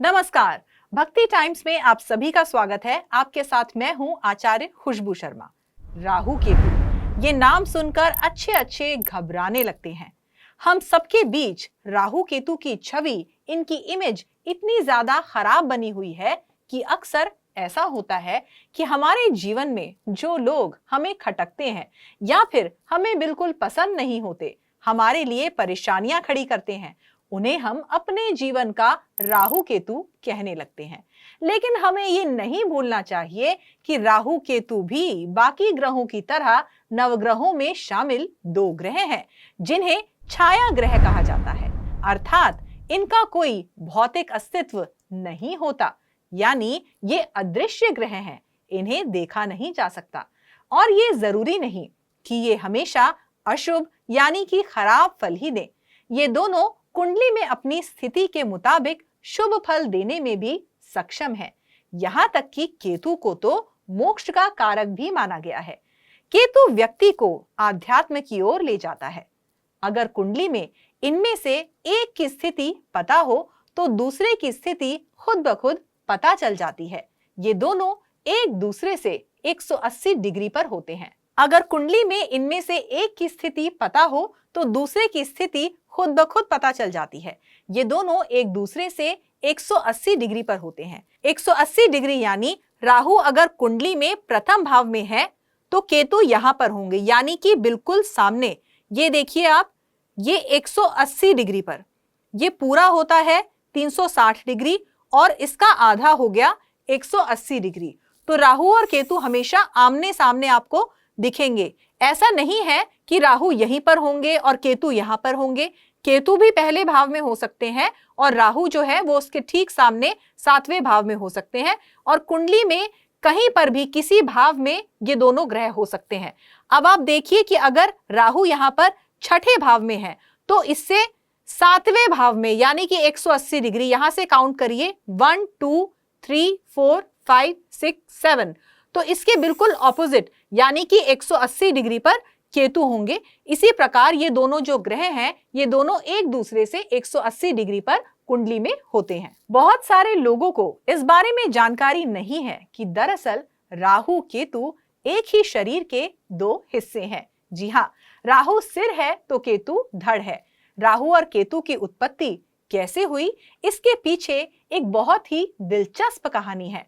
नमस्कार, भक्ति टाइम्स में आप सभी का स्वागत है। आपके साथ मैं हूं आचार्य खुशबू शर्मा। राहु केतु, ये नाम सुनकर अच्छे अच्छे घबराने लगते हैं। हम सबके बीच राहु केतु की छवि, इनकी इमेज इतनी ज्यादा खराब बनी हुई है कि अक्सर ऐसा होता है कि हमारे जीवन में जो लोग हमें खटकते हैं या फिर हमें बिल्कुल पसंद नहीं होते, हमारे लिए परेशानियां खड़ी करते हैं, उन्हें हम अपने जीवन का राहु केतु कहने लगते हैं। लेकिन हमें ये नहीं भूलना चाहिए कि राहु केतु भी बाकी ग्रहों की तरह नवग्रहों में शामिल दो ग्रह हैं, जिन्हें छाया ग्रह कहा जाता है। अर्थात इनका कोई भौतिक अस्तित्व नहीं होता, यानी ये अदृश्य ग्रह हैं, इन्हें देखा नहीं जा सकता। और ये जरूरी नहीं कि ये हमेशा अशुभ यानी कि खराब फल ही दें। ये दोनों कुंडली में अपनी स्थिति के मुताबिक शुभ फल देने में भी सक्षम है। यहाँ तक कि केतु को तो मोक्ष का कारक भी माना गया है। केतु व्यक्ति को आध्यात्म की ओर ले जाता है। अगर कुंडली में इनमें से एक की स्थिति पता हो तो दूसरे की स्थिति खुद ब खुद पता चल जाती है। ये दोनों एक दूसरे से 180 डिग्री पर होते हैं। अगर कुंडली में इनमें से एक की स्थिति पता हो तो दूसरे की स्थिति खुद ब खुद पता चल जाती है। ये दोनों एक दूसरे से 180 डिग्री पर होते हैं। 180 डिग्री यानी राहु अगर कुंडली में प्रथम भाव में है तो केतु यहाँ पर होंगे, यानी कि बिल्कुल सामने। ये देखिए आप, ये 180 डिग्री पर, ये पूरा होता है 360 डिग्री और इसका आधा हो गया 180 डिग्री। तो राहु और केतु हमेशा आमने सामने आपको दिखेंगे। ऐसा नहीं है कि राहु यहीं पर होंगे और केतु यहाँ पर होंगे। केतु भी पहले भाव में हो सकते हैं और राहु जो है वो उसके ठीक सामने 7वें भाव में हो सकते हैं, और कुंडली में कहीं पर भी किसी भाव में ये दोनों ग्रह हो सकते हैं। अब आप देखिए कि अगर राहु यहाँ पर 6ठे भाव में है तो इससे 7वें भाव में यानी कि 180 डिग्री, यहां से काउंट करिए 1 2 3 4 5 6 7, तो इसके बिल्कुल ऑपोजिट यानी कि 180 डिग्री पर केतु होंगे। इसी प्रकार ये दोनों जो ग्रह हैं, ये दोनों एक दूसरे से 180 डिग्री पर कुंडली में होते हैं। बहुत सारे लोगों को इस बारे में जानकारी नहीं है कि दरअसल राहु केतु एक ही शरीर के दो हिस्से हैं। जी हाँ, राहु सिर है तो केतु धड़ है। राहु और केतु की उत्पत्ति कैसे हुई, इसके पीछे एक बहुत ही दिलचस्प कहानी है।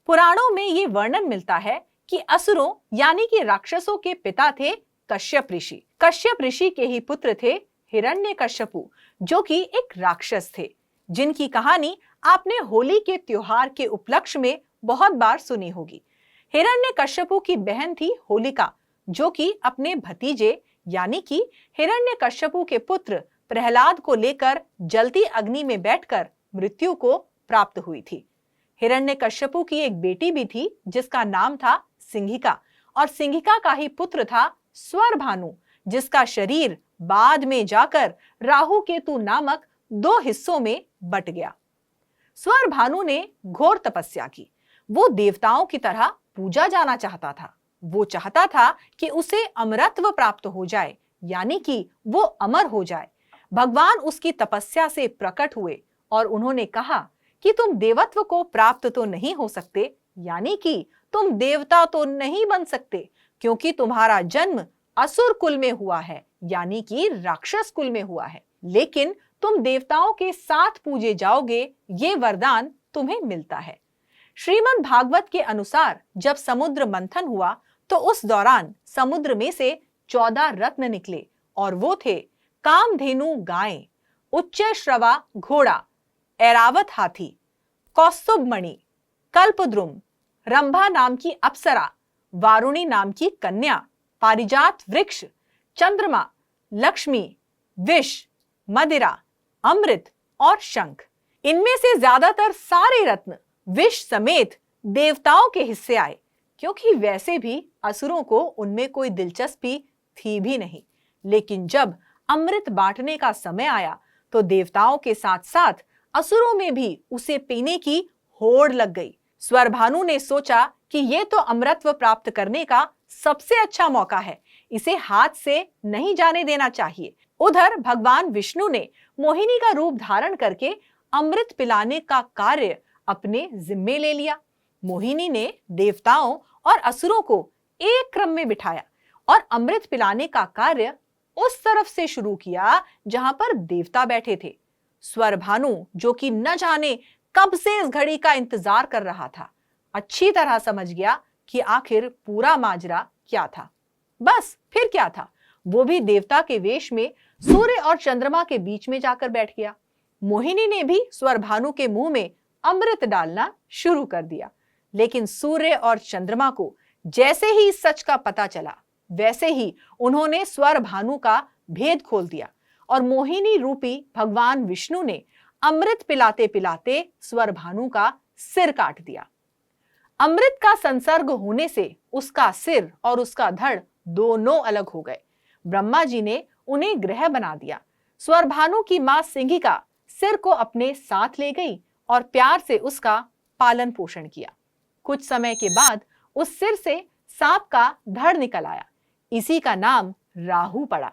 पुराणों में ये वर्णन मिलता है कि असुरों यानी कि राक्षसों के पिता थे कश्यप ऋषि। कश्यप ऋषि के ही पुत्र थे हिरण्यकश्यपु, जो कि एक राक्षस थे, जिनकी कहानी आपने होली के त्योहार के उपलक्ष्य में बहुत बार सुनी होगी। हिरण्यकश्यपु की बहन थी होलिका, जो कि अपने भतीजे यानी कि हिरण्यकश्यपु के पुत्र प्रहलाद को लेकर जलती अग्नि में बैठकर मृत्यु को प्राप्त हुई थी। हिरण्यकश्यपु की एक बेटी भी थी जिसका नाम था सिंहिका, और सिंहिका का ही पुत्र था स्वरभानु, जिसका शरीर बाद में जाकर राहु केतु नामक दो हिस्सों में बट गया। स्वरभानु ने घोर तपस्या की। वो देवताओं की तरह पूजा जाना चाहता था। वो चाहता था कि उसे अमरत्व प्राप्त हो जाए, यानी कि वो अमर हो जाए। भगवान उसकी तपस्या से प्रकट हुए और उन्होंने कहा कि तुम देवत्व को प्राप्त तो नहीं हो सकते, यानी कि तुम देवता तो नहीं बन सकते, क्योंकि तुम्हारा जन्म असुर कुल में हुआ है, यानी कि राक्षस कुल में हुआ है। लेकिन तुम देवताओं के साथ पूजे जाओगे, ये वरदान तुम्हें मिलता है। श्रीमद् भागवत के अनुसार जब समुद्र मंथन हुआ तो उस दौरान समुद्र में से 14 रत्न निकले, और वो थे कामधेनु गाय, उच्च श्रवा घोड़ा, ऐरावत हाथी, कौस्तुभ मणि, कल्पद्रुम, रंभा नाम की अप्सरा, वारुणी नाम की कन्या, पारिजात वृक्ष, चंद्रमा, लक्ष्मी, विष, मदिरा, अमृत और शंख। इनमें से ज्यादातर सारे रत्न विष समेत देवताओं के हिस्से आए, क्योंकि वैसे भी असुरों को उनमें कोई दिलचस्पी थी भी नहीं। लेकिन जब अमृत बांटने का समय आया तो देवताओं के साथ साथ असुरों में भी उसे पीने की होड़ लग गई। स्वरभानु ने सोचा कि ये तो अमरत्व प्राप्त करने का सबसे अच्छा मौका है, इसे हाथ से नहीं जाने देना चाहिए। उधर भगवान विष्णु ने मोहिनी का रूप धारण करके अमृत पिलाने का कार्य अपने जिम्मे ले लिया। मोहिनी ने देवताओं और असुरों को एक क्रम में बिठाया और अमृत पिलाने का कार्य उस तरफ से शुरू किया जहां पर देवता बैठे थे। स्वरभानु, जो कि न जाने कब से इस घड़ी का इंतजार कर रहा था, अच्छी तरह समझ गया कि आखिर पूरा माजरा क्या था। बस फिर क्या था, वो भी देवता के वेश में सूर्य और चंद्रमा के बीच में जाकर बैठ गया। मोहिनी ने भी स्वरभानु के मुंह में अमृत डालना शुरू कर दिया, लेकिन सूर्य और चंद्रमा को जैसे ही इस सच का पता चला, वैसे ही उन्होंने स्वरभानु का भेद खोल दिया और मोहिनी रूपी भगवान विष्णु ने अमृत पिलाते पिलाते स्वरभानु का सिर काट दिया। अमृत का संसर्ग होने से उसका सिर और उसका धड़ दोनों अलग हो गए। ब्रह्मा जी ने उन्हें ग्रह बना दिया। स्वरभानु की मां सिंहिका सिर को अपने साथ ले गई और प्यार से उसका पालन पोषण किया। कुछ समय के बाद उस सिर से सांप का धड़ निकल आया। इसी का नाम राहु पड़ा।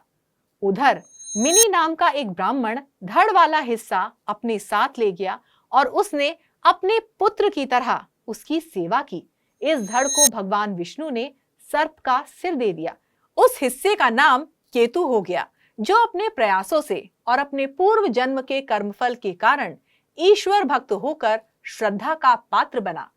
उधर मिनी नाम का एक ब्राह्मण धड़ वाला हिस्सा अपने साथ ले गया और उसने अपने पुत्र की तरह उसकी सेवा की। इस धड़ को भगवान विष्णु ने सर्प का सिर दे दिया। उस हिस्से का नाम केतु हो गया, जो अपने प्रयासों से और अपने पूर्व जन्म के कर्मफल के कारण ईश्वर भक्त होकर श्रद्धा का पात्र बना।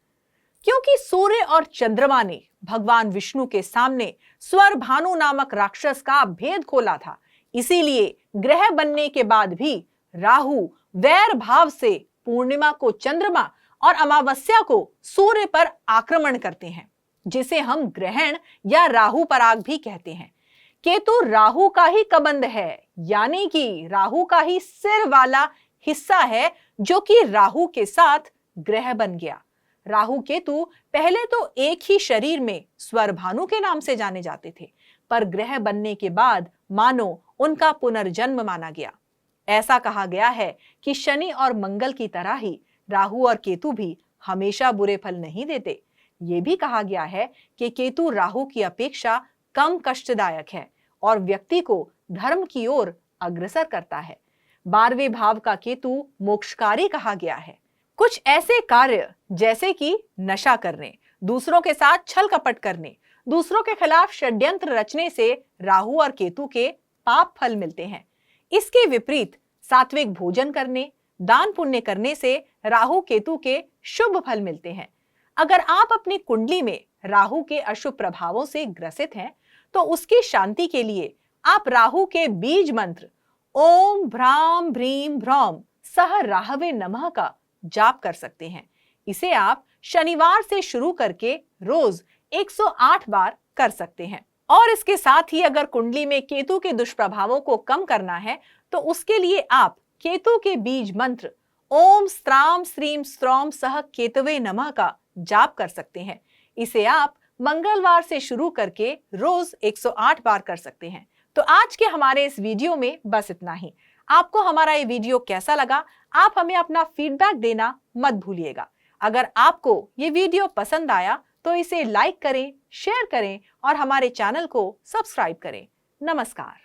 क्योंकि सूर्य और चंद्रमा ने भगवान विष्णु के सामने स्वरभानु नामक राक्षस का भेद खोला था, इसीलिए ग्रह बनने के बाद भी राहु वैर भाव से पूर्णिमा को चंद्रमा और अमावस्या को सूर्य पर आक्रमण करते हैं, जिसे हम ग्रहण या राहु पराग भी कहते हैं। केतु राहु का ही कबंध है, यानी कि राहु का ही सिर वाला हिस्सा है, जो कि राहु के साथ ग्रह बन गया। राहु केतु पहले तो एक ही शरीर में स्वरभानु के नाम से जाने जाते थे, पर ग्रह बनने के बाद मानो उनका पुनर्जन्म माना गया। ऐसा कहा गया है कि शनि और मंगल की तरह ही राहु और केतु भी हमेशा बुरे फल नहीं देते। ये भी कहा गया है कि केतु राहु की अपेक्षा कम कष्टदायक है और व्यक्ति को धर्म की ओर अग्रसर करता है। 12वें भाव का केतु मोक्षकारी कहा गया है। कुछ ऐसे कार्य जैसे कि नशा करने, दूसरों के साथ छल कपट करने, दूसरों के खिलाफ षड्यंत्र रचने से राहु और केतु के पाप फल मिलते हैं। इसके विपरीत सात्विक भोजन करने, दान पुण्य करने से राहु केतु के शुभ फल मिलते हैं। अगर आप अपनी कुंडली में राहु के अशुभ प्रभावों से ग्रसित हैं, तो उसकी शांति के लिए आप राहु के बीज मंत्र ओम भ्राम भ्रीम भ्रौम सह राहवे नमः का जाप कर सकते हैं। इसे आप शनिवार से शुरू करके रोज 108 बार कर सकते हैं। और इसके साथ ही अगर कुंडली में केतु के दुष्प्रभावों को कम करना है, तो उसके लिए आप केतु के बीज मंत्र ओम स्त्राम श्रीम स्त्रौम सह केतवे नमः का जाप कर सकते हैं। इसे आप मंगलवार से शुरू करके रोज 108 बार कर सकते हैं। तो आज के हमारे इस वीडियो में बस इतना ही। आपको हमारा ये वीडियो कैसा लगा, आप हमें अपना फीडबैक देना मत भूलिएगा। अगर आपको ये वीडियो पसंद आया तो इसे लाइक करें, शेयर करें और हमारे चैनल को सब्सक्राइब करें। नमस्कार।